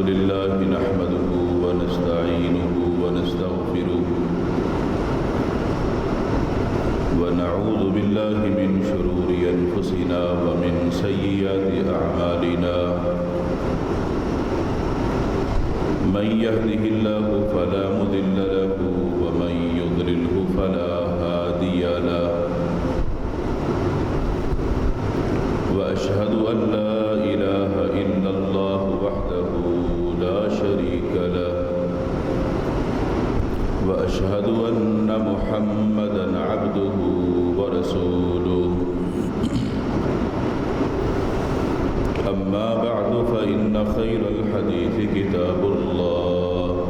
لله نحمده ونستعينه ونستغفره ونعوذ بالله من شرور أنفسنا ومن سيئات أعمالنا من يهده الله فلا مضل له ومن يضلله فلا هادي له وأشهد أن لا إله إلا الله وحده لا شريك له وأشهد أن محمدا عبده ورسوله أما بعد فإن خير الحديث كتاب الله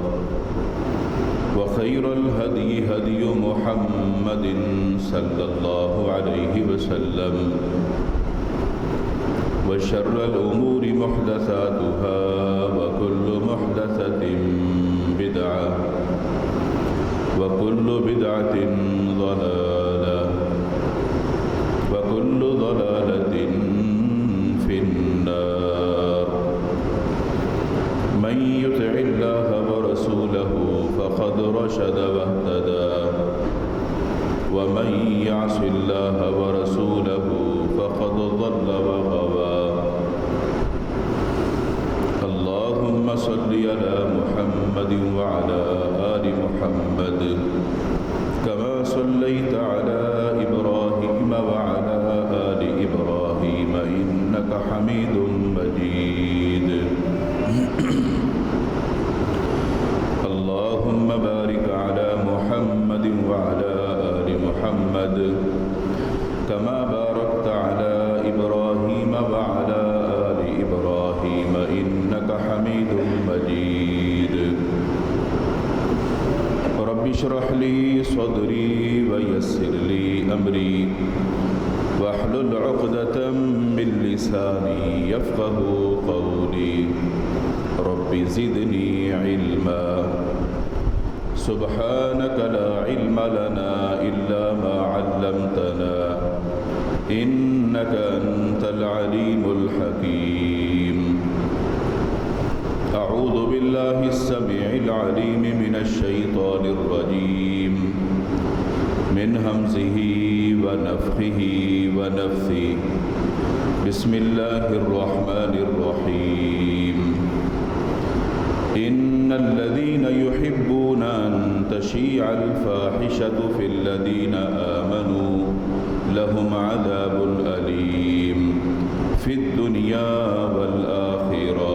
وخير الهدي هدي محمد صلى الله عليه وسلم وشر الأمور محدثاتها وكل محدثة بدعة وكل بدعة ضلالة وكل ضلالة في النار من يطع الله ورسوله فقد رشد واهتدى ومن يعص الله ورسوله فقد ضل وغوى اللهم صل على محمد وعلى آل محمد كما صليت على إبراهيم وعلى آل إبراهيم إنك حميد مجيد اللهم بارك على محمد وعلى آل محمد كما باركت على إبراهيم وعلى آل إبراهيم إنك حميد مجيد رب اشرح لي صدري ويسر لي أمري واحلل عقدة من لساني يفقه قولي رب زدني علما سبحانك لا علم لنا إلا ما علمتنا إنك أنت العليم الحكيم أعوذ بالله السميع العليم من الشيطان الرجيم من همزه ونفخه ونفثه بسم الله الرحمن الرحيم إن الذين يحبون أن تشيع الفاحشة في الذين آمنوا لهم عذاب أليم في الدنيا والآخرة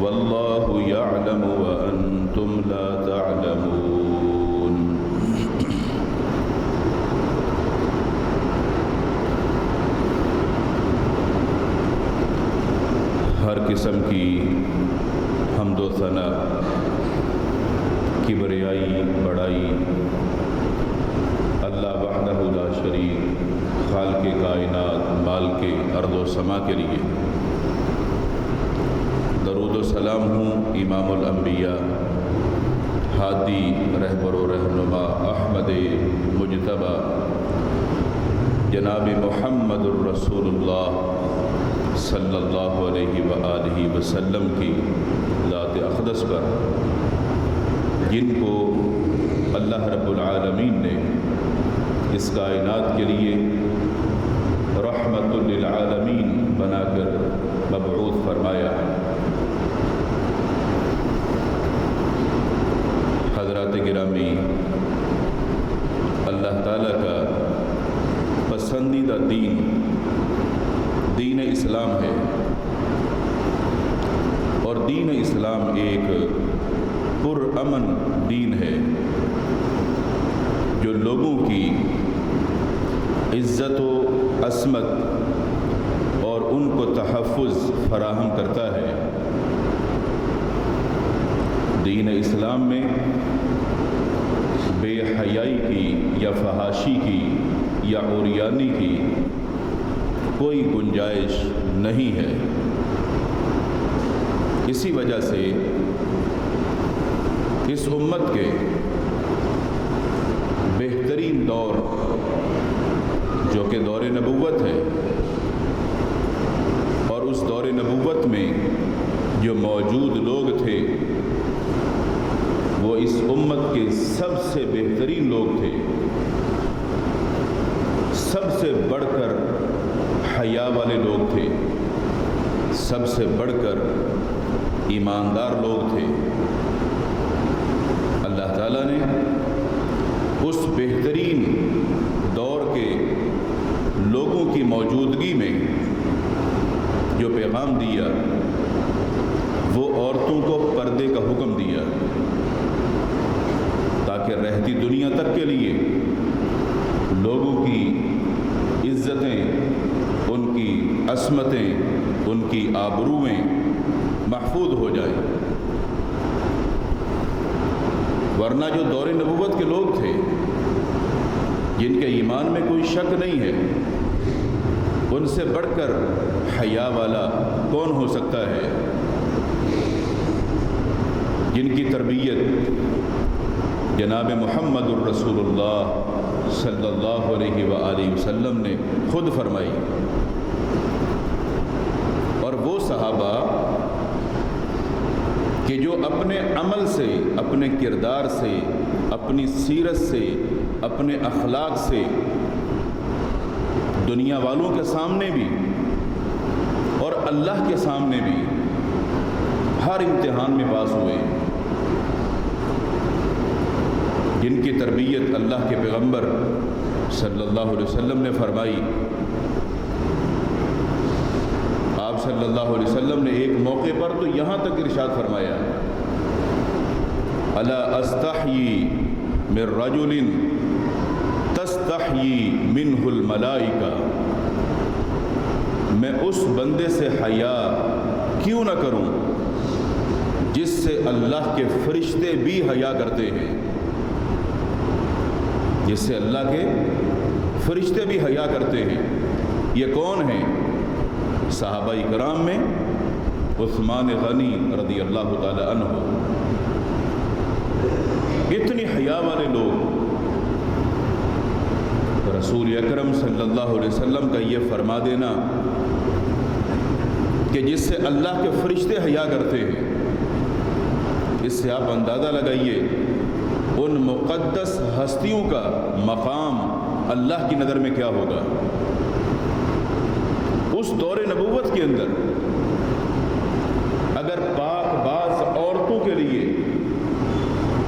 والله يعلم وأنتم لا تعلمون ہر قسم کی حمد و ثنا کبریائی بڑائی اللہ وحدہ لا شریک خالق کائنات مالک ارض و سما کے لیے درود و سلام ہوں امام الانبیاء ہادی رہبر و رہنما احمد مجتبی جناب محمد الرسول اللہ صلی اللہ علیہ وآلہ وسلم کی ذات اقدس پر جن کو اللہ رب العالمین نے اس کائنات کے لیے رحمت للعالمین بنا کر مبعوث فرمایا ہے حضرات گرامی اللہ تعالیٰ کا پسندیدہ دین دین اسلام ہے اور دین اسلام ایک پرامن دین ہے جو لوگوں کی عزت و عصمت اور ان کو تحفظ فراہم کرتا ہے دین اسلام میں بے حیائی کی یا فحاشی کی یا عریانی کی کوئی گنجائش نہیں ہے اسی وجہ سے اس امت کے بہترین دور جو کہ دور نبوت ہے اور اس دور نبوت میں جو موجود لوگ تھے وہ اس امت کے سب سے بہترین لوگ تھے، سب سے بڑھ کر حیا والے لوگ تھے، سب سے بڑھ کر ایماندار لوگ تھے۔ اللہ تعالیٰ نے اس بہترین دور کے لوگوں کی موجودگی میں جو پیغام دیا وہ عورتوں کو پردے کا حکم دیا، تاکہ رہتی دنیا تک کے لیے لوگوں کی عزتیں، ان کی عصمتیں، ان کی آبروئیں محفوظ ہو جائیں۔ ورنہ جو دور نبوت کے لوگ تھے جن کے ایمان میں کوئی شک نہیں ہے، ان سے بڑھ کر حیا والا کون ہو سکتا ہے؟ جن کی تربیت جناب محمد الرسول اللہ صلی اللہ علیہ وآلہ وسلم نے خود فرمائی، اور وہ صحابہ کہ جو اپنے عمل سے، اپنے کردار سے، اپنی سیرت سے، اپنے اخلاق سے دنیا والوں کے سامنے بھی اور اللہ کے سامنے بھی ہر امتحان میں پاس ہوئے، جن کی تربیت اللہ کے پیغمبر صلی اللہ علیہ وسلم نے فرمائی۔ آپ صلی اللہ علیہ وسلم نے ایک موقع پر تو یہاں تک ارشاد فرمایا، الا استحیی من رجل تستحیی منہ الملائکہ، میں اس بندے سے حیا کیوں نہ کروں جس سے اللہ کے فرشتے بھی حیا کرتے ہیں، جس سے اللہ کے فرشتے بھی حیا کرتے ہیں۔ یہ کون ہیں؟ صحابہ کرام میں عثمان غنی رضی اللہ تعالی عنہ، اتنی حیا والے لوگ۔ رسول اکرم صلی اللہ علیہ وسلم کا یہ فرما دینا کہ جس سے اللہ کے فرشتے حیا کرتے ہیں، اس سے آپ اندازہ لگائیے ان مقدس ہستیوں کا مقام اللہ کی نظر میں کیا ہوگا۔ اس دور نبوت کے اندر اگر پاک باز عورتوں کے لیے،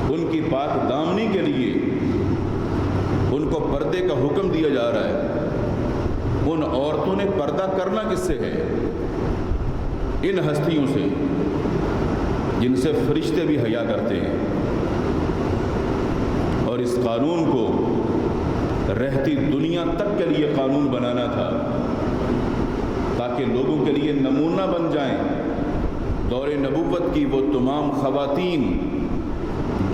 ان کی پاک دامنی کے لیے ان کو پردے کا حکم دیا جا رہا ہے، ان عورتوں نے پردہ کرنا کس سے ہے؟ ان ہستیوں سے جن سے فرشتے بھی حیا کرتے ہیں۔ اور اس قانون کو رہتی دنیا تک کے لیے قانون بنانا تھا، تاکہ لوگوں کے لیے نمونہ بن جائیں۔ دور نبوت کی وہ تمام خواتین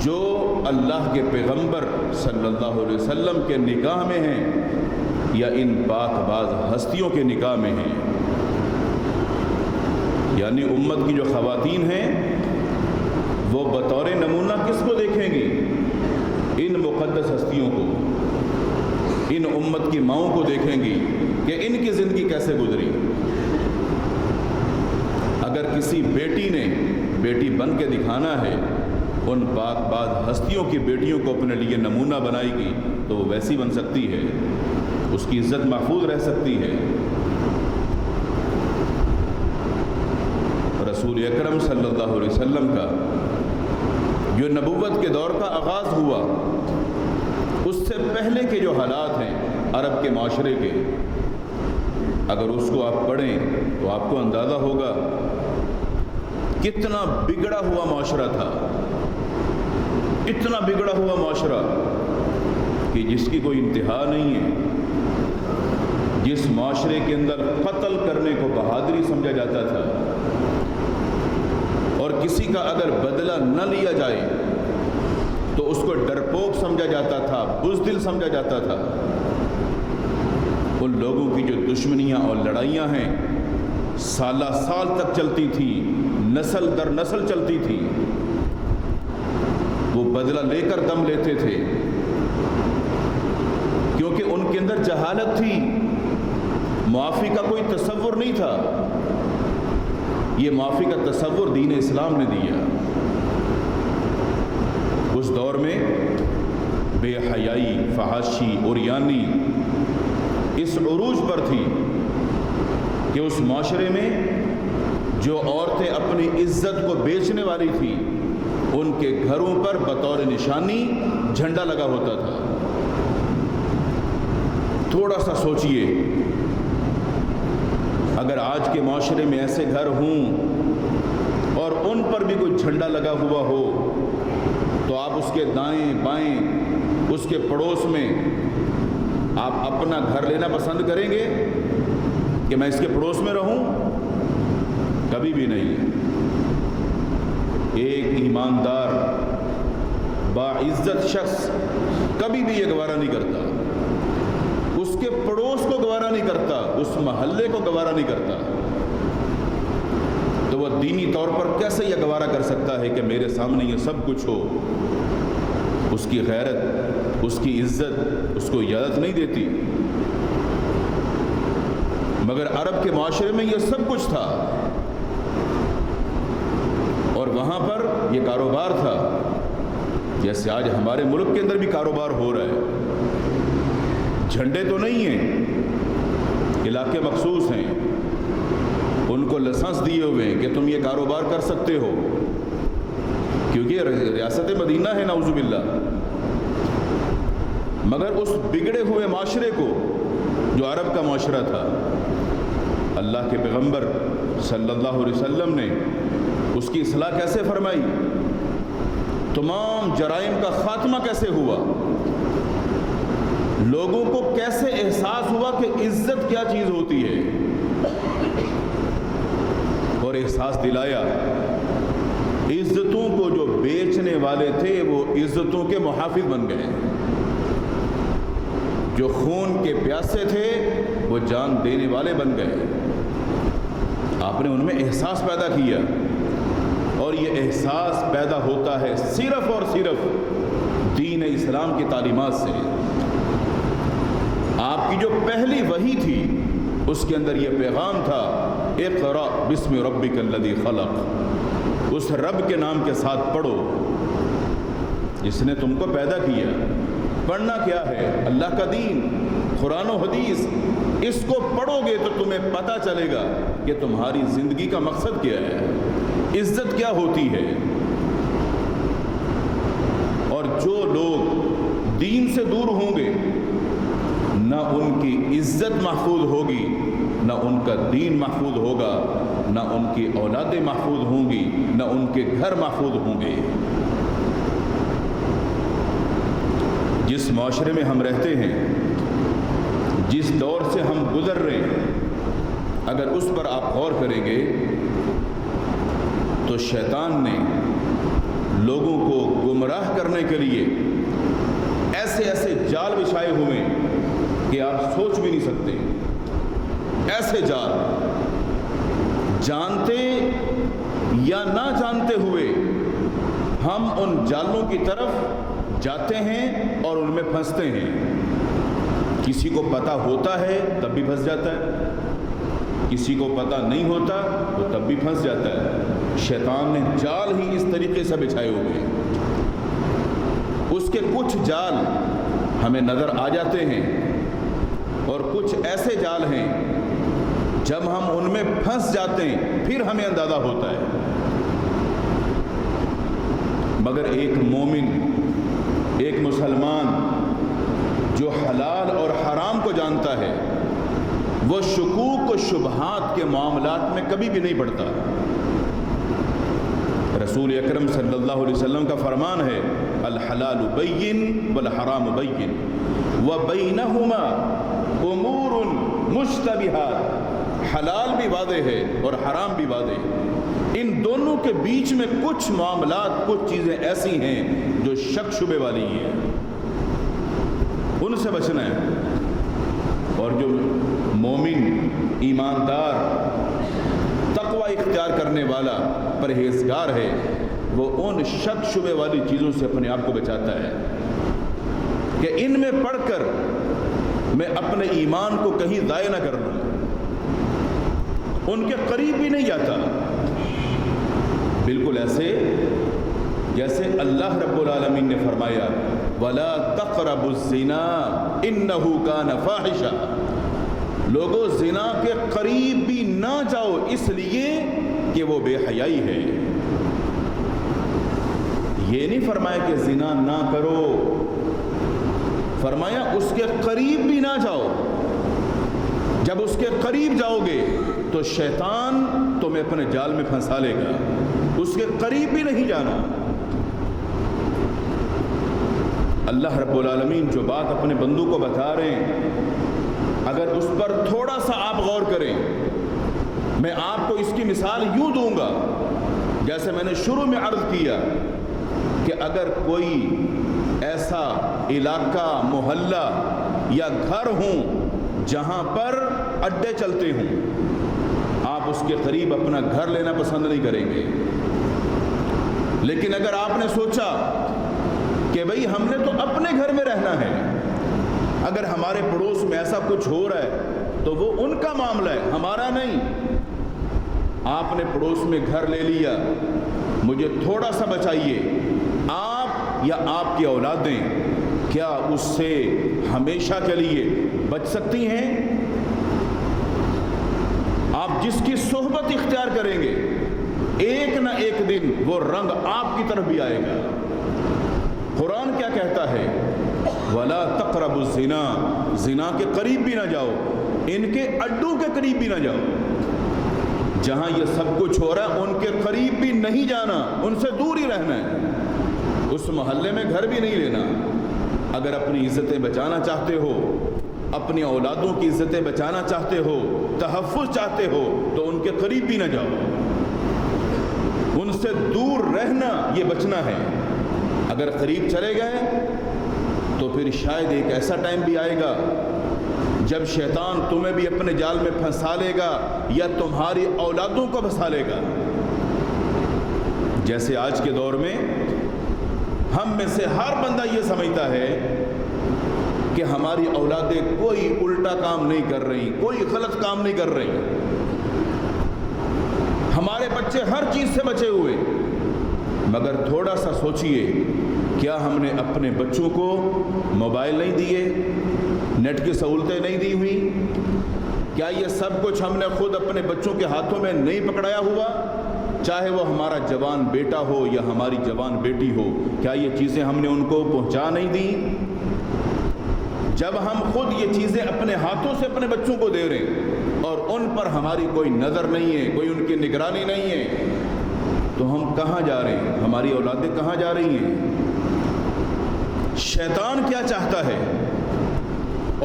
جو اللہ کے پیغمبر صلی اللہ علیہ وسلم کے نکاح میں ہیں یا ان پاک باز ہستیوں کے نکاح میں ہیں، یعنی امت کی جو خواتین ہیں وہ بطور نمونہ کس کو دیکھیں گی؟ ان مقدس ہستیوں کو، ان امت کی ماؤں کو دیکھیں گی کہ ان کی زندگی کیسے گزری۔ اگر کسی بیٹی نے بیٹی بن کے دکھانا ہے، ان پاک باز ہستیوں کی بیٹیوں کو اپنے لیے نمونہ بنائے گی تو وہ ویسی بن سکتی ہے، اس کی عزت محفوظ رہ سکتی ہے۔ رسول اکرم صلی اللہ علیہ وسلم کا جو نبوت کے دور کا آغاز ہوا، اس سے پہلے کے جو حالات ہیں عرب کے معاشرے کے، اگر اس کو آپ پڑھیں تو آپ کو اندازہ ہوگا کتنا بگڑا ہوا معاشرہ تھا، اتنا بگڑا ہوا معاشرہ کہ جس کی کوئی انتہا نہیں ہے، جس معاشرے کے اندر قتل کرنے کو بہادری سمجھا جاتا تھا، اور کسی کا اگر بدلہ نہ لیا جائے تو اس کو ڈرپوک سمجھا جاتا تھا، بزدل سمجھا جاتا تھا۔ ان لوگوں کی جو دشمنیاں اور لڑائیاں ہیں سالہ سال تک چلتی تھی، نسل در نسل چلتی تھی، وہ بدلہ لے کر دم لیتے تھے، کیونکہ ان کے اندر جہالت تھی، معافی کا کوئی تصور نہیں تھا۔ یہ معافی کا تصور دین اسلام نے دیا۔ اس دور میں بے حیائی، فحاشی، عریانی اس عروج پر تھی کہ اس معاشرے میں جو عورتیں اپنی عزت کو بیچنے والی تھیں ان کے گھروں پر بطور نشانی جھنڈا لگا ہوتا تھا۔ تھوڑا سا سوچئے، اگر آج کے معاشرے میں ایسے گھر ہوں اور ان پر بھی کوئی جھنڈا لگا ہوا ہو تو آپ اس کے دائیں بائیں، اس کے پڑوس میں آپ اپنا گھر لینا پسند کریں گے کہ میں اس کے پڑوس میں رہوں؟ کبھی بھی نہیں۔ ایک ایماندار باعزت شخص کبھی بھی یہ گوارا نہیں کرتا، اس کے پڑوس کو گوارا نہیں کرتا، اس محلے کو گوارا نہیں کرتا، تو وہ دینی طور پر کیسے یہ گوارا کر سکتا ہے کہ میرے سامنے یہ سب کچھ ہو؟ اس کی غیرت، اس کی عزت اس کو اجازت نہیں دیتی۔ مگر عرب کے معاشرے میں یہ سب کچھ تھا، اور وہاں پر یہ کاروبار تھا، جیسے آج ہمارے ملک کے اندر بھی کاروبار ہو رہا ہے۔ جھنڈے تو نہیں ہیں، علاقے مخصوص ہیں، ان کو لائسنس دیے ہوئے ہیں کہ تم یہ کاروبار کر سکتے ہو، کیونکہ ریاست مدینہ ہے نعوذ باللہ۔ مگر اس بگڑے ہوئے معاشرے کو جو عرب کا معاشرہ تھا، اللہ کے پیغمبر صلی اللہ علیہ وسلم نے اس کی اصلاح کیسے فرمائی؟ تمام جرائم کا خاتمہ کیسے ہوا؟ لوگوں کو کیسے احساس ہوا کہ عزت کیا چیز ہوتی ہے؟ اور احساس دلایا، عزتوں کو جو بیچنے والے تھے وہ عزتوں کے محافظ بن گئے، جو خون کے پیاسے تھے وہ جان دینے والے بن گئے۔ آپ نے ان میں احساس پیدا کیا، اور یہ احساس پیدا ہوتا ہے صرف اور صرف دین اسلام کی تعلیمات سے۔ آپ کی جو پہلی وحی تھی اس کے اندر یہ پیغام تھا، اقرأ بسم ربک الذی خلق، اس رب کے نام کے ساتھ پڑھو جس نے تم کو پیدا کیا۔ پڑھنا کیا ہے؟ اللہ کا دین، قرآن و حدیث۔ اس کو پڑھو گے تو تمہیں پتہ چلے گا کہ تمہاری زندگی کا مقصد کیا ہے، عزت کیا ہوتی ہے۔ اور جو لوگ دین سے دور ہوں گے، نہ ان کی عزت محفوظ ہوگی، نہ ان کا دین محفوظ ہوگا، نہ ان کی اولادیں محفوظ ہوں گی، نہ ان کے گھر محفوظ ہوں گے۔ جس معاشرے میں ہم رہتے ہیں، جس دور سے ہم گزر رہے ہیں، اگر اس پر آپ غور کریں گے تو شیطان نے لوگوں کو گمراہ کرنے کے لیے ایسے ایسے جال بچھائے ہوئے کہ آپ سوچ بھی نہیں سکتے۔ ایسے جال، جانتے یا نہ جانتے ہوئے ہم ان جالوں کی طرف جاتے ہیں اور ان میں پھنستے ہیں۔ کسی کو پتہ ہوتا ہے تب بھی پھنس جاتا ہے، کسی کو پتہ نہیں ہوتا تو تب بھی پھنس جاتا ہے۔ شیطان نے جال ہی اس طریقے سے بچھائے ہوئے، اس کے کچھ جال ہمیں نظر آ جاتے ہیں، اور کچھ ایسے جال ہیں جب ہم ان میں پھنس جاتے ہیں پھر ہمیں اندازہ ہوتا ہے۔ مگر ایک مومن، ایک مسلمان جو حلال اور حرام کو جانتا ہے، وہ شکوک و شبہات کے معاملات میں کبھی بھی نہیں پڑتا۔ رسول اکرم صلی اللہ علیہ وسلم کا فرمان ہے، الحلال بین والحرام بین وبینہما امور مشتبہات۔ حلال بھی واضح ہے اور حرام بھی واضح ہے، ان دونوں کے بیچ میں کچھ معاملات، کچھ چیزیں ایسی ہیں جو شک شبے والی ہیں، ان سے بچنا ہے۔ اور جو مومن، ایماندار، تقوی اختیار کرنے والا، پرہیزگار ہے، وہ ان شک شبے والی چیزوں سے اپنے آپ کو بچاتا ہے کہ ان میں پڑھ کر میں اپنے ایمان کو کہیں ضائع نہ کر لوں، ان کے قریب بھی نہیں جاتا۔ بالکل ایسے جیسے اللہ رب العالمین نے فرمایا وَلَا تَقْرَبُوا الزِّنَا إِنَّهُ كَانَ فَاحِشًا، لوگوں زنا کے قریب بھی نہ جاؤ اس لیے کہ وہ بے حیائی ہے۔ یہ نہیں فرمایا کہ زنا نہ کرو، فرمایا اس کے قریب بھی نہ جاؤ۔ جب اس کے قریب جاؤ گے تو شیطان تمہیں اپنے جال میں پھنسا لے گا، اس کے قریب بھی نہیں جانا۔ اللہ رب العالمین جو بات اپنے بندوں کو بتا رہے ہیں، اگر اس پر تھوڑا سا آپ غور کریں، میں آپ کو اس کی مثال یوں دوں گا جیسے میں نے شروع میں عرض کیا کہ اگر کوئی ایسا علاقہ، محلہ یا گھر ہوں جہاں پر اڈے چلتے ہوں، آپ اس کے قریب اپنا گھر لینا پسند نہیں کریں گے۔ لیکن اگر آپ نے سوچا کہ بھئی ہم نے تو اپنے گھر میں رہنا ہے، اگر ہمارے پڑوس میں ایسا کچھ ہو رہا ہے تو وہ ان کا معاملہ ہے، ہمارا نہیں۔ آپ نے پڑوس میں گھر لے لیا، مجھے تھوڑا سا بچائیے، آپ یا آپ کی اولادیں کیا اس سے ہمیشہ کے لیے بچ سکتی ہیں؟ آپ جس کی صحبت اختیار کریں گے ایک نہ ایک دن وہ رنگ آپ کی طرف بھی آئے گا۔ قرآن کیا کہتا ہے؟ وَلَا تَقْرَبُوا الزِّنَا، زنا کے قریب بھی نہ جاؤ، ان کے اڈوں کے قریب بھی نہ جاؤ۔ جہاں یہ سب کچھ ہو رہا ہے ان کے قریب بھی نہیں جانا، ان سے دور ہی رہنا ہے، اس محلے میں گھر بھی نہیں لینا۔ اگر اپنی عزتیں بچانا چاہتے ہو، اپنی اولادوں کی عزتیں بچانا چاہتے ہو، تحفظ چاہتے ہو تو ان کے قریب بھی نہ جاؤ، ان سے دور رہنا، یہ بچنا ہے۔ اگر قریب چلے گئے تو پھر شاید ایک ایسا ٹائم بھی آئے گا جب شیطان تمہیں بھی اپنے جال میں پھنسا لے گا یا تمہاری اولادوں کو پھنسا لے گا۔ جیسے آج کے دور میں ہم میں سے ہر بندہ یہ سمجھتا ہے کہ ہماری اولادیں کوئی الٹا کام نہیں کر رہی، کوئی غلط کام نہیں کر رہی، ہمارے بچے ہر چیز سے بچے ہوئے۔ مگر تھوڑا سا سوچئے، کیا ہم نے اپنے بچوں کو موبائل نہیں دیے، نیٹ کی سہولتیں نہیں دی ہوئی؟ کیا یہ سب کچھ ہم نے خود اپنے بچوں کے ہاتھوں میں نہیں پکڑایا ہوا؟ چاہے وہ ہمارا جوان بیٹا ہو یا ہماری جوان بیٹی ہو، کیا یہ چیزیں ہم نے ان کو پہنچا نہیں دی؟ جب ہم خود یہ چیزیں اپنے ہاتھوں سے اپنے بچوں کو دے رہے ہیں اور ان پر ہماری کوئی نظر نہیں ہے، کوئی ان کی نگرانی نہیں ہے، تو ہم کہاں جا رہے ہیں؟ ہماری اولادیں کہاں جا رہی ہیں؟ شیطان کیا چاہتا ہے؟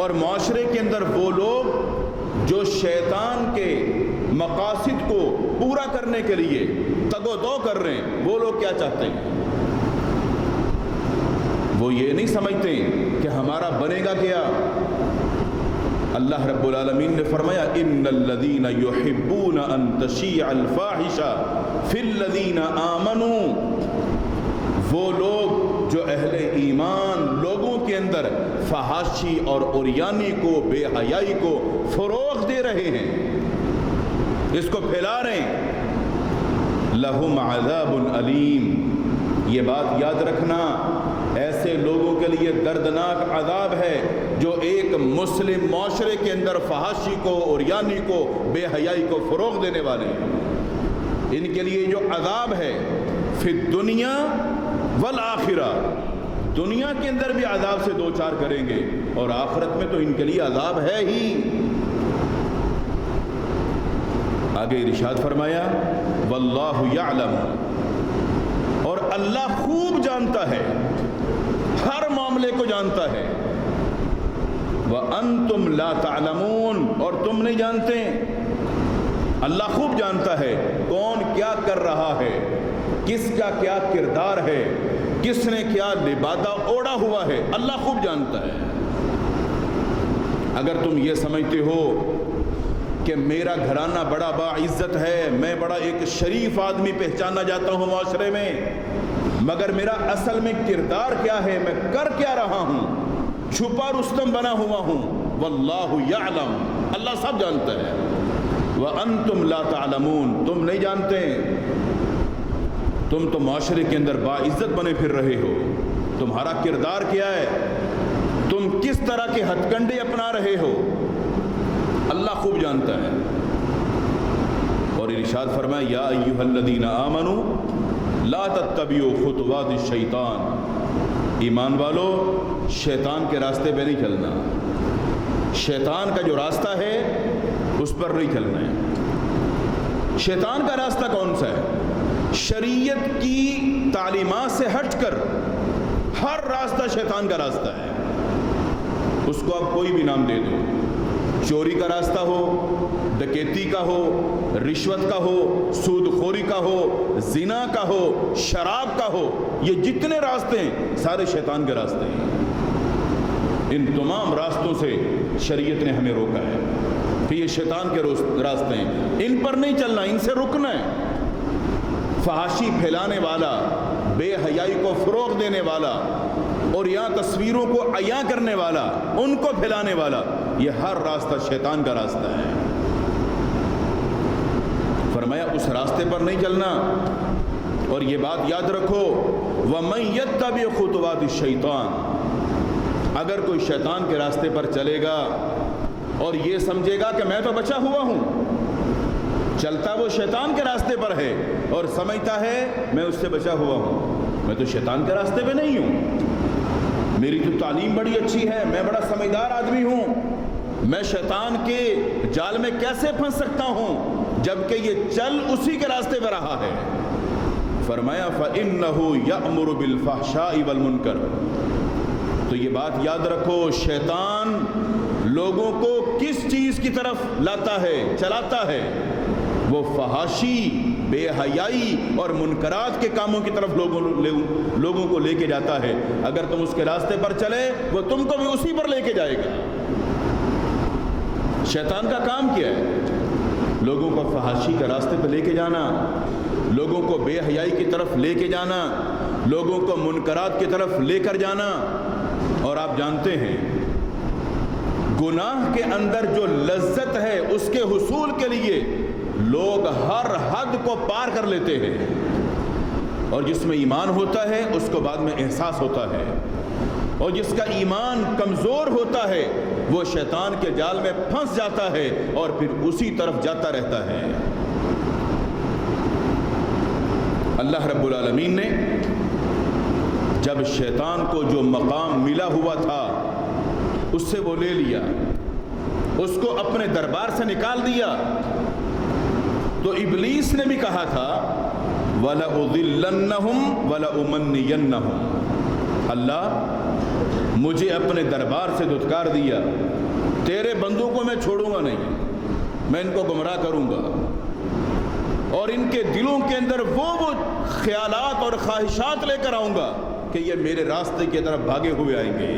اور معاشرے کے اندر وہ لوگ جو شیطان کے مقاصد کو پورا کرنے کے لیے تگ و دو کر رہے ہیں، وہ لوگ کیا چاہتے ہیں؟ وہ یہ نہیں سمجھتے کہ ہمارا بنے گا کیا۔ اللہ رب العالمین نے فرمایا ان الذین یحبون ان تشیع الفاحشہ فی الذین آمنوا، وہ لوگ جو اہل ایمان لوگوں کے اندر فحاشی اور عریانی کو، بے حیائی کو فروغ دے رہے ہیں، اس کو پھیلا رہے ہیں، لہم عذاب علیم، یہ بات یاد رکھنا، ایسے لوگوں کے لیے دردناک عذاب ہے جو ایک مسلم معاشرے کے اندر فحاشی کو، عریانی کو، بے حیائی کو فروغ دینے والے ہیں۔ ان کے لیے جو عذاب ہے فی الدنیا والآخرہ، دنیا کے اندر بھی عذاب سے دو چار کریں گے اور آخرت میں تو ان کے لیے عذاب ہے ہی۔ آگے ارشاد فرمایا واللہ یعلم، اور اللہ خوب جانتا ہے، ہر معاملے کو جانتا ہے، وَأَنْتُمْ لَا تَعْلَمُونَ، اور تم نہیں جانتے۔ اللہ خوب جانتا ہے کون کیا کر رہا ہے، کس کا کیا کردار ہے، کس نے کیا لبادہ اوڑا ہوا ہے، اللہ خوب جانتا ہے۔ اگر تم یہ سمجھتے ہو کہ میرا گھرانہ بڑا باعزت ہے، میں بڑا ایک شریف آدمی پہچانا جاتا ہوں معاشرے میں، مگر میرا اصل میں کردار کیا ہے، میں کر کیا رہا ہوں، چھپا رستم بنا ہوا ہوں، واللہ یعلم، اللہ سب جانتا ہے، وَأَنْتُمْ لَا تَعْلَمُونَ، تم نہیں جانتے۔ تم تو معاشرے کے اندر باعزت بنے پھر رہے ہو، تمہارا کردار کیا ہے، تم کس طرح کے ہتھ کنڈے اپنا رہے ہو، اللہ خوب جانتا ہے۔ اور ارشاد فرمایا یا ایھا الذین آمنوا لا تتبعوا خطوات الشیطان، ایمان والو شیطان کے راستے پہ نہیں چلنا، شیطان کا جو راستہ ہے اس پر نہیں چلنا ہے۔ شیطان کا راستہ کون سا ہے؟ شریعت کی تعلیمات سے ہٹ کر ہر راستہ شیطان کا راستہ ہے، اس کو آپ کوئی بھی نام دے دو، چوری کا راستہ ہو، ڈکیتی کا ہو، رشوت کا ہو، سود خوری کا ہو، زنا کا ہو، شراب کا ہو، یہ جتنے راستے ہیں سارے شیطان کے راستے ہیں۔ ان تمام راستوں سے شریعت نے ہمیں روکا ہے کہ یہ شیطان کے راستے ہیں، ان پر نہیں چلنا، ان سے رکنا ہے۔ فحاشی پھیلانے والا، بے حیائی کو فروغ دینے والا اور یہاں تصویروں کو عیاں کرنے والا، ان کو پھیلانے والا، یہ ہر راستہ شیطان کا راستہ ہے۔ فرمایا اس راستے پر نہیں چلنا، اور یہ بات یاد رکھو وَمَن يَتَّبِعْ خُطُوَاتِ الشَّيْطَانِ، اگر کوئی شیطان کے راستے پر چلے گا اور یہ سمجھے گا کہ میں تو بچا ہوا ہوں، چلتا وہ شیطان کے راستے پر ہے اور سمجھتا ہے میں اس سے بچا ہوا ہوں، میں تو شیطان کے راستے پہ نہیں ہوں، میری تو تعلیم بڑی اچھی ہے، میں بڑا سمجھدار آدمی ہوں، میں شیطان کے جال میں کیسے پھنس سکتا ہوں جبکہ یہ چل اسی کے راستے پہ رہا ہے۔ فرمایا فَإِنَّهُ يَأْمُرُ بِالْفَحْشَاءِ وَالْمُنكَرِ، تو یہ بات یاد رکھو شیطان لوگوں کو کس چیز کی طرف لاتا ہے، چلاتا ہے؟ وہ فحاشی، بے حیائی اور منکرات کے کاموں کی طرف لوگوں کو لے کے جاتا ہے۔ اگر تم اس کے راستے پر چلے وہ تم کو بھی اسی پر لے کے جائے گا۔ شیطان کا کام کیا ہے؟ لوگوں کو فحاشی کے راستے پہ لے کے جانا، لوگوں کو بے حیائی کی طرف لے کے جانا، لوگوں کو منکرات کی طرف لے کر جانا۔ اور آپ جانتے ہیں گناہ کے اندر جو لذت ہے اس کے حصول کے لیے لوگ ہر حد کو پار کر لیتے ہیں، اور جس میں ایمان ہوتا ہے اس کو بعد میں احساس ہوتا ہے، اور جس کا ایمان کمزور ہوتا ہے وہ شیطان کے جال میں پھنس جاتا ہے اور پھر اسی طرف جاتا رہتا ہے۔ اللہ رب العالمین نے جب شیطان کو جو مقام ملا ہوا تھا اس سے وہ لے لیا، اس کو اپنے دربار سے نکال دیا، تو ابلیس نے بھی کہا تھا وَلَأُضِلَّنَّهُمْ وَلَأُمَنِّيَنَّهُمْ، اللہ مجھے اپنے دربار سے دھتکار دیا، تیرے بندوں کو میں چھوڑوں گا نہیں، میں ان کو گمراہ کروں گا، اور ان کے دلوں کے اندر وہ خیالات اور خواہشات لے کر آؤں گا کہ یہ میرے راستے کی طرف بھاگے ہوئے آئیں گے۔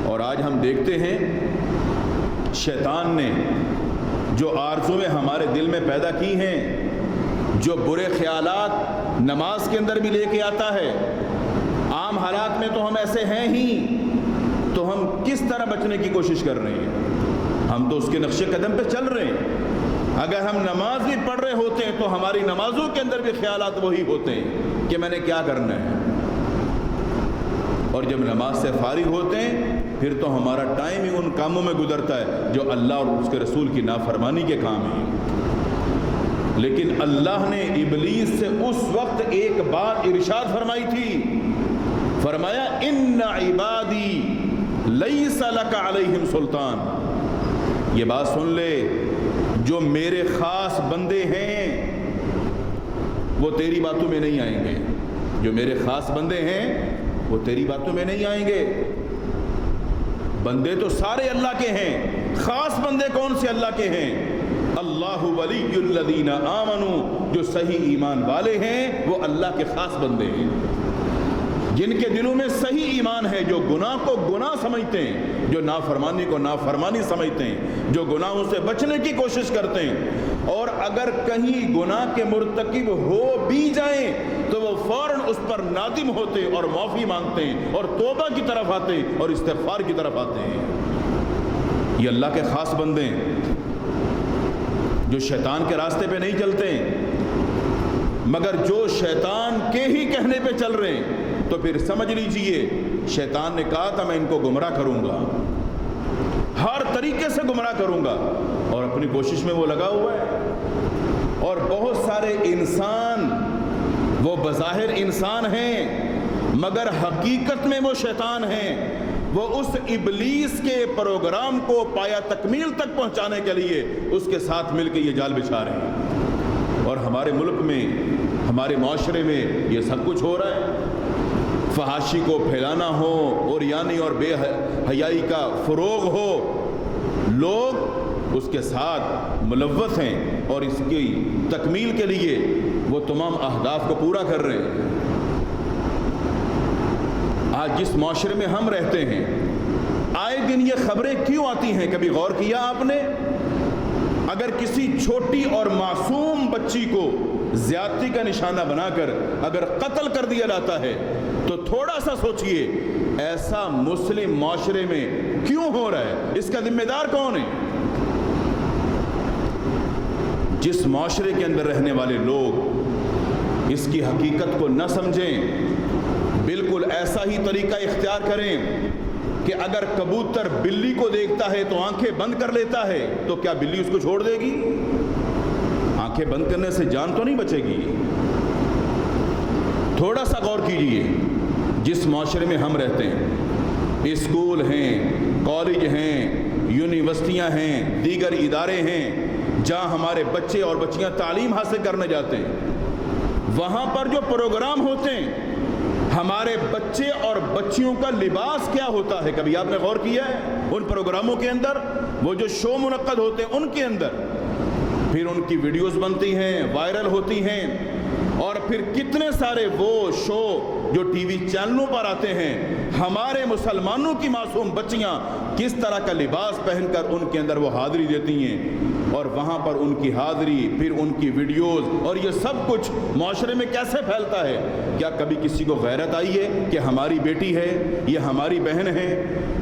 اور آج ہم دیکھتے ہیں شیطان نے جو آرزویں ہمارے دل میں پیدا کی ہیں، جو برے خیالات نماز کے اندر بھی لے کے آتا ہے، عام حالات میں تو ہم ایسے ہیں ہی، تو ہم کس طرح بچنے کی کوشش کر رہے ہیں؟ ہم تو اس کے نقش قدم پہ چل رہے ہیں۔ اگر ہم نماز بھی پڑھ رہے ہوتے ہیں تو ہماری نمازوں کے اندر بھی خیالات وہی ہوتے ہیں کہ میں نے کیا کرنا ہے، اور جب نماز سے فارغ ہوتے ہیں پھر تو ہمارا ٹائم ہی ان کاموں میں گزرتا ہے جو اللہ اور اس کے رسول کی نافرمانی کے کام ہیں۔ لیکن اللہ نے ابلیس سے اس وقت ایک بات ارشاد فرمائی تھی، فرمایا ان عبادی لیس لک علیہم سلطان، یہ بات سن لے، جو میرے خاص بندے ہیں وہ تیری باتوں میں نہیں آئیں گے، جو میرے خاص بندے ہیں وہ تیری باتوں میں نہیں آئیں گے۔ بندے تو سارے اللہ کے ہیں، خاص بندے کون سے اللہ کے ہیں؟ اللہ ولی الذین آمنوا، جو صحیح ایمان والے ہیں وہ اللہ کے خاص بندے ہیں، جن کے دلوں میں صحیح ایمان ہے، جو گناہ کو گناہ سمجھتے ہیں، جو نافرمانی کو نافرمانی سمجھتے ہیں، جو گناہوں سے بچنے کی کوشش کرتے ہیں، اور اگر کہیں گناہ کے مرتکب ہو بھی جائیں تو وہ فوراً اس پر نادم ہوتے اور معافی مانگتے ہیں اور توبہ کی طرف آتے اور استغفار کی طرف آتے ہیں۔ یہ اللہ کے خاص بندے ہیں جو شیطان کے راستے پہ نہیں چلتے ہیں۔ مگر جو شیطان کے ہی کہنے پہ چل رہے ہیں تو پھر سمجھ لیجئے شیطان نے کہا تھا میں ان کو گمراہ کروں گا، ہر طریقے سے گمراہ کروں گا، اور اپنی کوشش میں وہ لگا ہوا ہے۔ اور بہت سارے انسان وہ بظاہر انسان ہیں مگر حقیقت میں وہ شیطان ہیں، وہ اس ابلیس کے پروگرام کو پایا تکمیل تک پہنچانے کے لیے اس کے ساتھ مل کے یہ جال بچھا رہے ہیں۔ اور ہمارے ملک میں، ہمارے معاشرے میں یہ سب کچھ ہو رہا ہے۔ فحاشی کو پھیلانا ہو، عریانی اور بے حیائی کا فروغ ہو، لوگ اس کے ساتھ ملوث ہیں اور اس کی تکمیل کے لیے وہ تمام اہداف کو پورا کر رہے ہیں۔ آج جس معاشرے میں ہم رہتے ہیں آئے دن یہ خبریں کیوں آتی ہیں؟ کبھی غور کیا آپ نے؟ اگر کسی چھوٹی اور معصوم بچی کو زیادتی کا نشانہ بنا کر اگر قتل کر دیا جاتا ہے تو تھوڑا سا سوچئے ایسا مسلم معاشرے میں کیوں ہو رہا ہے؟ اس کا ذمہ دار کون ہے؟ جس معاشرے کے اندر رہنے والے لوگ اس کی حقیقت کو نہ سمجھیں، بالکل ایسا ہی طریقہ اختیار کریں کہ اگر کبوتر بلی کو دیکھتا ہے تو آنکھیں بند کر لیتا ہے تو کیا بلی اس کو چھوڑ دے گی؟ آنکھیں بند کرنے سے جان تو نہیں بچے گی۔ تھوڑا سا غور کیجئے، جس معاشرے میں ہم رہتے ہیں، اسکول ہیں، کالج ہیں، یونیورسٹیاں ہیں، دیگر ادارے ہیں جہاں ہمارے بچے اور بچیاں تعلیم حاصل کرنے جاتے ہیں، وہاں پر جو پروگرام ہوتے ہیں ہمارے بچے اور بچیوں کا لباس کیا ہوتا ہے؟ کبھی آپ نے غور کیا ہے؟ ان پروگراموں کے اندر وہ جو شو منعقد ہوتے ہیں ان کے اندر پھر ان کی ویڈیوز بنتی ہیں، وائرل ہوتی ہیں، اور پھر کتنے سارے وہ شو جو ٹی وی چینلوں پر آتے ہیں، ہمارے مسلمانوں کی معصوم بچیاں کس طرح کا لباس پہن کر ان کے اندر وہ حاضری دیتی ہیں، اور وہاں پر ان کی حاضری، پھر ان کی ویڈیوز، اور یہ سب کچھ معاشرے میں کیسے پھیلتا ہے؟ کیا کبھی کسی کو غیرت آئی ہے کہ ہماری بیٹی ہے، یہ ہماری بہن ہے،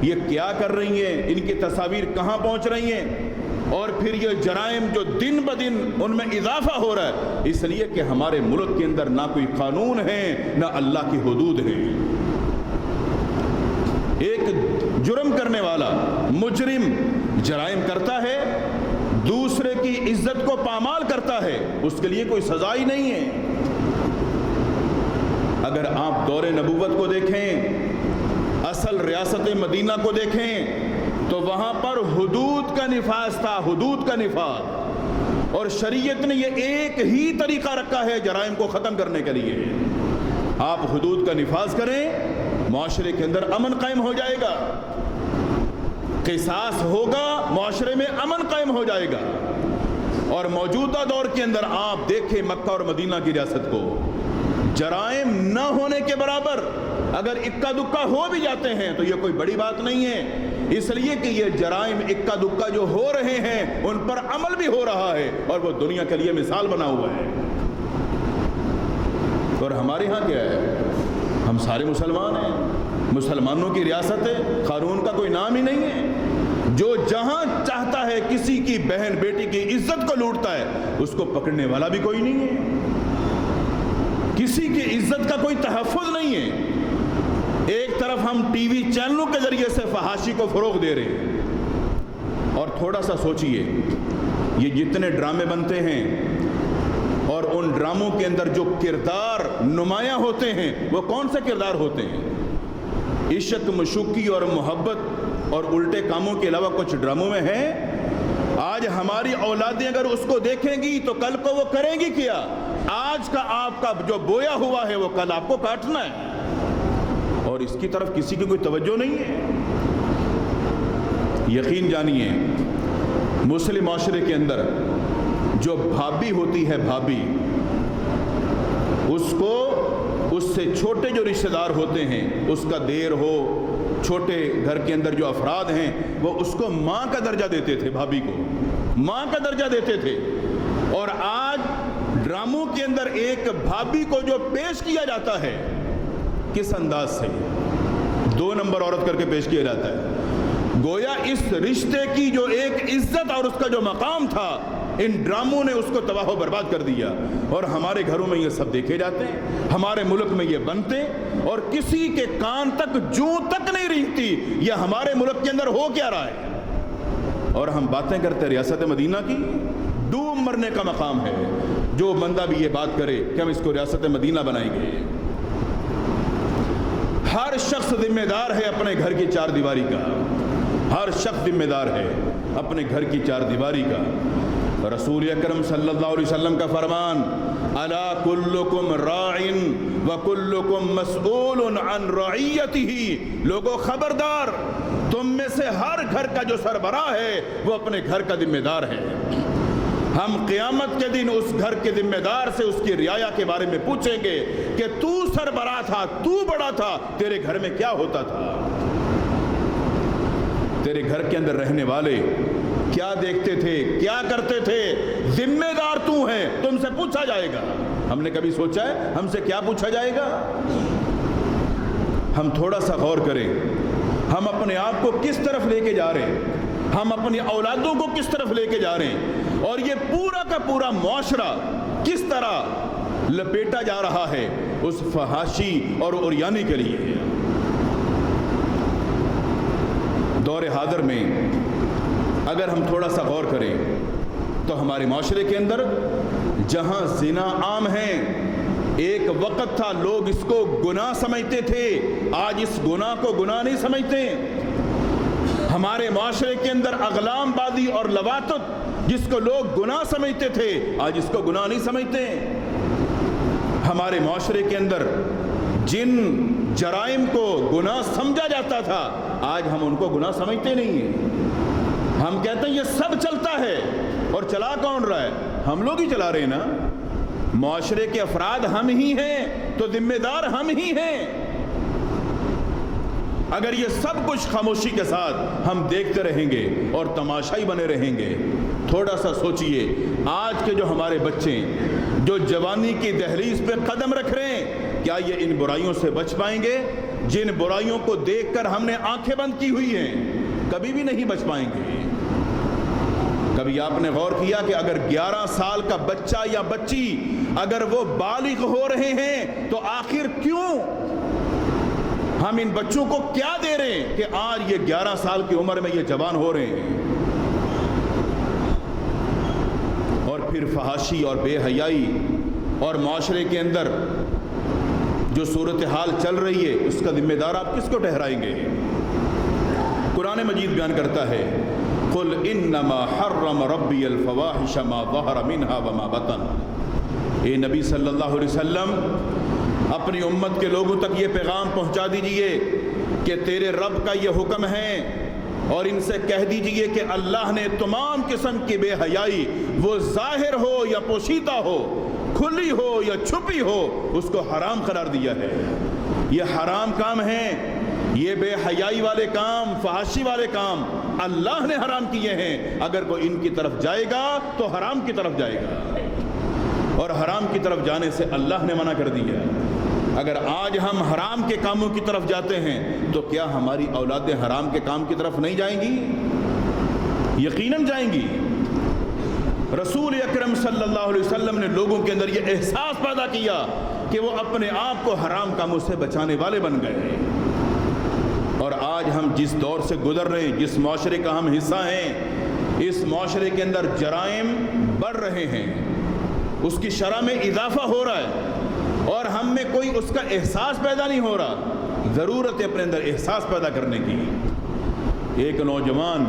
یہ کیا کر رہی ہیں، ان کی تصاویر کہاں پہنچ رہی ہیں؟ اور پھر یہ جرائم جو دن بدن ان میں اضافہ ہو رہا ہے، اس لیے کہ ہمارے ملک کے اندر نہ کوئی قانون ہے نہ اللہ کی حدود ہے۔ ایک جرم کرنے والا مجرم جرائم کرتا ہے، دوسرے کی عزت کو پامال کرتا ہے، اس کے لیے کوئی سزا ہی نہیں ہے۔ اگر آپ دور نبوت کو دیکھیں، اصل ریاست مدینہ کو دیکھیں تو وہاں پر حدود کا نفاذ تھا، حدود کا نفاذ، اور شریعت نے یہ ایک ہی طریقہ رکھا ہے جرائم کو ختم کرنے کے لیے۔ آپ حدود کا نفاذ کریں، معاشرے کے اندر امن قائم ہو جائے گا، قصاص ہوگا، معاشرے میں امن قائم ہو جائے گا۔ اور موجودہ دور کے اندر آپ دیکھیں مکہ اور مدینہ کی ریاست کو، جرائم نہ ہونے کے برابر اگر اکا دکا ہو بھی جاتے ہیں تو یہ کوئی بڑی بات نہیں ہے، اس لیے کہ یہ جرائم اکا دکا جو ہو رہے ہیں ان پر عمل بھی ہو رہا ہے اور وہ دنیا کے لیے مثال بنا ہوا ہے۔ اور ہمارے ہاں کیا ہے؟ ہم سارے مسلمان ہیں، مسلمانوں کی ریاست ہے، قانون کا کوئی نام ہی نہیں ہے۔ جو جہاں چاہتا ہے کسی کی بہن بیٹی کی عزت کو لوٹتا ہے، اس کو پکڑنے والا بھی کوئی نہیں ہے، کسی کی عزت کا کوئی تحفظ نہیں ہے۔ ایک طرف ہم ٹی وی چینلوں کے ذریعے سے فحاشی کو فروغ دے رہے ہیں، اور تھوڑا سا سوچئے یہ جتنے ڈرامے بنتے ہیں اور ان ڈراموں کے اندر جو کردار نمایاں ہوتے ہیں وہ کون سے کردار ہوتے ہیں؟ عشق، مشوقی اور محبت اور الٹے کاموں کے علاوہ کچھ ڈراموں میں ہے؟ آج ہماری اولادیں اگر اس کو دیکھیں گی تو کل کو وہ کریں گی کیا؟ آج کا آپ کا جو بویا ہوا ہے وہ کل آپ کو کاٹنا ہے، اور اس کی طرف کسی کی کوئی توجہ نہیں ہے۔ یقین جانیے مسلم معاشرے کے اندر جو بھابھی ہوتی ہے، بھابھی، اس کو اس سے چھوٹے جو رشتہ دار ہوتے ہیں، اس کا دیر ہو، چھوٹے گھر کے اندر جو افراد ہیں، وہ اس کو ماں کا درجہ دیتے تھے، بھابھی کو ماں کا درجہ دیتے تھے۔ اور آج ڈراموں کے اندر ایک بھابھی کو جو پیش کیا جاتا ہے کس انداز سے؟ 2 نمبر عورت کر کے پیش کیا جاتا ہے، گویا اس رشتے کی جو ایک عزت اور اس کا جو مقام تھا ان ڈراموں نے اس کو تباہ و برباد کر دیا، اور ہمارے گھروں میں یہ سب دیکھے جاتے ہیں، ہمارے ملک میں یہ بنتے، اور کسی کے کان تک جوں تک نہیں رینگتی یہ ہمارے ملک کے اندر ہو کیا رہا ہے۔ اور ہم باتیں کرتے ریاست مدینہ کی، ڈوب مرنے کا مقام ہے جو بندہ بھی یہ بات کرے کہ ہم اس کو ریاست مدینہ بنائیں گے۔ ہر شخص ذمہ دار ہے اپنے گھر کی چار دیواری کا، ہر شخص ذمہ دار ہے اپنے گھر کی چار دیواری کا۔ رسول اکرم صلی اللہ علیہ وسلم کا فرمان، الا کلکم راع وکلکم مسئول عن رعیتہ، لوگوں خبردار، تم میں سے ہر گھر کا جو سربراہ ہے وہ اپنے گھر کا ذمہ دار ہے۔ ہم قیامت کے دن اس گھر کے ذمہ دار سے اس کی رعایا کے بارے میں پوچھیں گے کہ تو سربراہ تھا، تو بڑا تھا، تیرے گھر میں کیا ہوتا تھا؟ تیرے گھر کے اندر رہنے والے کیا دیکھتے تھے، کیا کرتے تھے؟ ذمہ دار تو ہے، تم سے پوچھا جائے گا۔ ہم نے کبھی سوچا ہے ہم سے کیا پوچھا جائے گا؟ ہم تھوڑا سا غور کریں، ہم اپنے آپ کو کس طرف لے کے جا رہے ہیں، ہم اپنی اولادوں کو کس طرف لے کے جا رہے ہیں، اور یہ پورا کا پورا معاشرہ کس طرح لپیٹا جا رہا ہے اس فحاشی اور عریانی کے لیے۔ دور حاضر میں اگر ہم تھوڑا سا غور کریں تو ہمارے معاشرے کے اندر جہاں زنا عام ہے، ایک وقت تھا لوگ اس کو گناہ سمجھتے تھے، آج اس گناہ کو گناہ نہیں سمجھتے۔ ہمارے معاشرے کے اندر اغلام بازی اور لواطت جس کو لوگ گناہ سمجھتے تھے، آج اس کو گناہ نہیں سمجھتے۔ ہمارے معاشرے کے اندر جن جرائم کو گناہ سمجھا جاتا تھا، آج ہم ان کو گناہ سمجھتے نہیں ہیں۔ ہم کہتے ہیں یہ سب چلتا ہے، اور چلا کون رہا ہے؟ ہم لوگ ہی چلا رہے ہیں نا۔ معاشرے کے افراد ہم ہی ہیں تو ذمہ دار ہم ہی ہیں۔ اگر یہ سب کچھ خاموشی کے ساتھ ہم دیکھتے رہیں گے اور تماشائی بنے رہیں گے، تھوڑا سا سوچئے، آج کے جو ہمارے بچے جو جوانی کی دہلیز پہ قدم رکھ رہے ہیں، کیا یہ ان برائیوں سے بچ پائیں گے؟ جن برائیوں کو دیکھ کر ہم نے آنکھیں بند کی ہوئی ہیں، کبھی بھی نہیں بچ پائیں گے۔ کبھی آپ نے غور کیا کہ اگر 11 سال کا بچہ یا بچی اگر وہ بالغ ہو رہے ہیں تو آخر کیوں ہم ان بچوں کو کیا دے رہے ہیں کہ آج یہ 11 سال کی عمر میں یہ جوان ہو رہے ہیں؟ اور پھر فحاشی اور بے حیائی اور معاشرے کے اندر جو صورتحال چل رہی ہے، اس کا ذمہ دار آپ کس کو ٹھہرائیں گے؟ قرآن مجید بیان کرتا ہے، قل انما حرم ربی الفواحش ما ظہر منها وما بطن۔ اے نبی صلی اللہ علیہ وسلم، اپنی امت کے لوگوں تک یہ پیغام پہنچا دیجئے کہ تیرے رب کا یہ حکم ہے، اور ان سے کہہ دیجئے کہ اللہ نے تمام قسم کی بے حیائی، وہ ظاہر ہو یا پوشیدہ ہو، کھلی ہو یا چھپی ہو، اس کو حرام قرار دیا ہے۔ یہ حرام کام ہیں، یہ بے حیائی والے کام، فحاشی والے کام اللہ نے حرام کیے ہیں۔ اگر کوئی ان کی طرف جائے گا تو حرام کی طرف جائے گا، اور حرام کی طرف جانے سے اللہ نے منع کر دیا۔ اگر آج ہم حرام کے کاموں کی طرف جاتے ہیں تو کیا ہماری اولادیں حرام کے کام کی طرف نہیں جائیں گی؟ یقیناً جائیں گی۔ رسول اکرم صلی اللہ علیہ وسلم نے لوگوں کے اندر یہ احساس پیدا کیا کہ وہ اپنے آپ کو حرام کاموں سے بچانے والے بن گئے۔ اور آج ہم جس دور سے گزر رہے ہیں، جس معاشرے کا ہم حصہ ہیں، اس معاشرے کے اندر جرائم بڑھ رہے ہیں، اس کی شرح میں اضافہ ہو رہا ہے، اور ہم میں کوئی اس کا احساس پیدا نہیں ہو رہا۔ ضرورت ہے اپنے اندر احساس پیدا کرنے کی۔ ایک نوجوان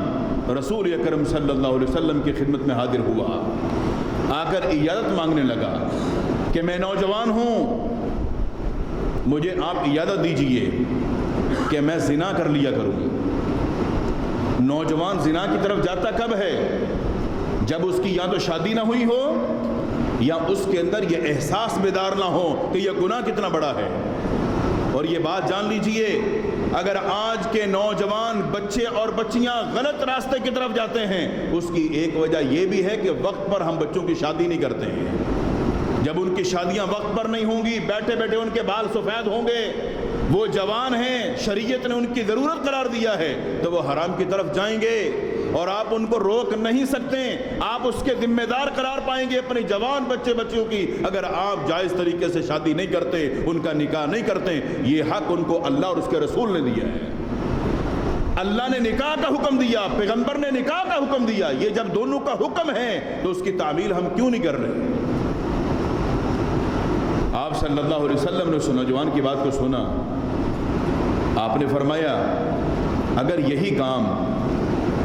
رسول اکرم صلی اللہ علیہ وسلم کی خدمت میں حاضر ہوا، آ کر اجازت مانگنے لگا کہ میں نوجوان ہوں، مجھے آپ اجازت دیجئے کہ میں زنا کر لیا کروں۔ نوجوان زنا کی طرف جاتا کب ہے؟ جب اس کی یا تو شادی نہ ہوئی ہو، یا اس کے اندر یہ احساس بیدار نہ ہو کہ یہ گناہ کتنا بڑا ہے۔ اور یہ بات جان لیجئے، اگر آج کے نوجوان بچے اور بچیاں غلط راستے کی طرف جاتے ہیں، اس کی ایک وجہ یہ بھی ہے کہ وقت پر ہم بچوں کی شادی نہیں کرتے ہیں۔ جب ان کی شادیاں وقت پر نہیں ہوں گی، بیٹھے بیٹھے ان کے بال سفید ہوں گے، وہ جوان ہیں، شریعت نے ان کی ضرورت قرار دیا ہے، تو وہ حرام کی طرف جائیں گے۔ اور آپ ان کو روک نہیں سکتے. آپ اس کے ذمہ دار قرار پائیں گے اپنی جوان بچوں کی اگر آپ جائز طریقے سے شادی نہیں کرتے, ان کا نکاح نہیں کرتے. یہ حق ان کو اللہ اور اس کے رسول نے دیا ہے. اللہ نے نکاح کا حکم دیا, پیغمبر نے نکاح کا حکم دیا. یہ جب دونوں کا حکم ہے تو اس کی تعمیل ہم کیوں نہیں کر رہے؟ آپ صلی اللہ علیہ وسلم نے اس نوجوان کی بات کو سنا. آپ نے فرمایا اگر یہی کام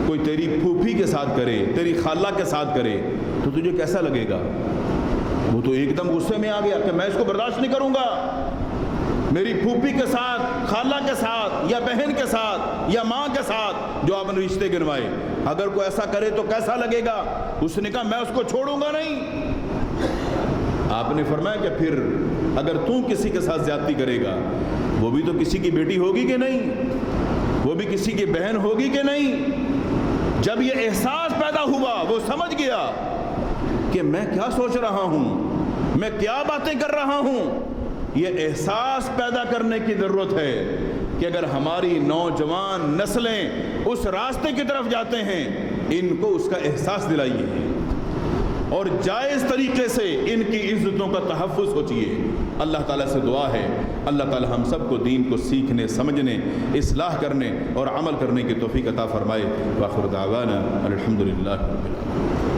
کوئی تیری پھوپھی کے ساتھ کرے, تیری خالہ کے ساتھ کرے تو تجھے کیسا لگے گا؟ وہ تو ایک دم غصے میں آ گیا کہ میں اس کو برداشت نہیں کروں گا. میری پھوپھی کے ساتھ, خالہ کے ساتھ, یا بہن کے ساتھ, یا ماں کے ساتھ جو آپ نے رشتے گنوائے, اگر کوئی ایسا کرے تو کیسا لگے گا؟ اس نے کہا میں اس کو چھوڑوں گا نہیں. آپ نے فرمایا کہ پھر اگر تو کسی کے ساتھ زیادتی کرے گا, وہ بھی تو کسی کی بیٹی ہوگی کہ نہیں, وہ بھی کسی کی بہن ہوگی کہ نہیں. جب یہ احساس پیدا ہوا, وہ سمجھ گیا کہ میں کیا سوچ رہا ہوں, میں کیا باتیں کر رہا ہوں. یہ احساس پیدا کرنے کی ضرورت ہے کہ اگر ہماری نوجوان نسلیں اس راستے کی طرف جاتے ہیں, ان کو اس کا احساس دلائیے اور جائز طریقے سے ان کی عزتوں کا تحفظ ہوچیے. اللہ تعالیٰ سے دعا ہے اللہ تعالیٰ ہم سب کو دین کو سیکھنے, سمجھنے, اصلاح کرنے اور عمل کرنے کی توفیق عطا فرمائے. وآخر دعوانا الحمدللہ رب العالمین.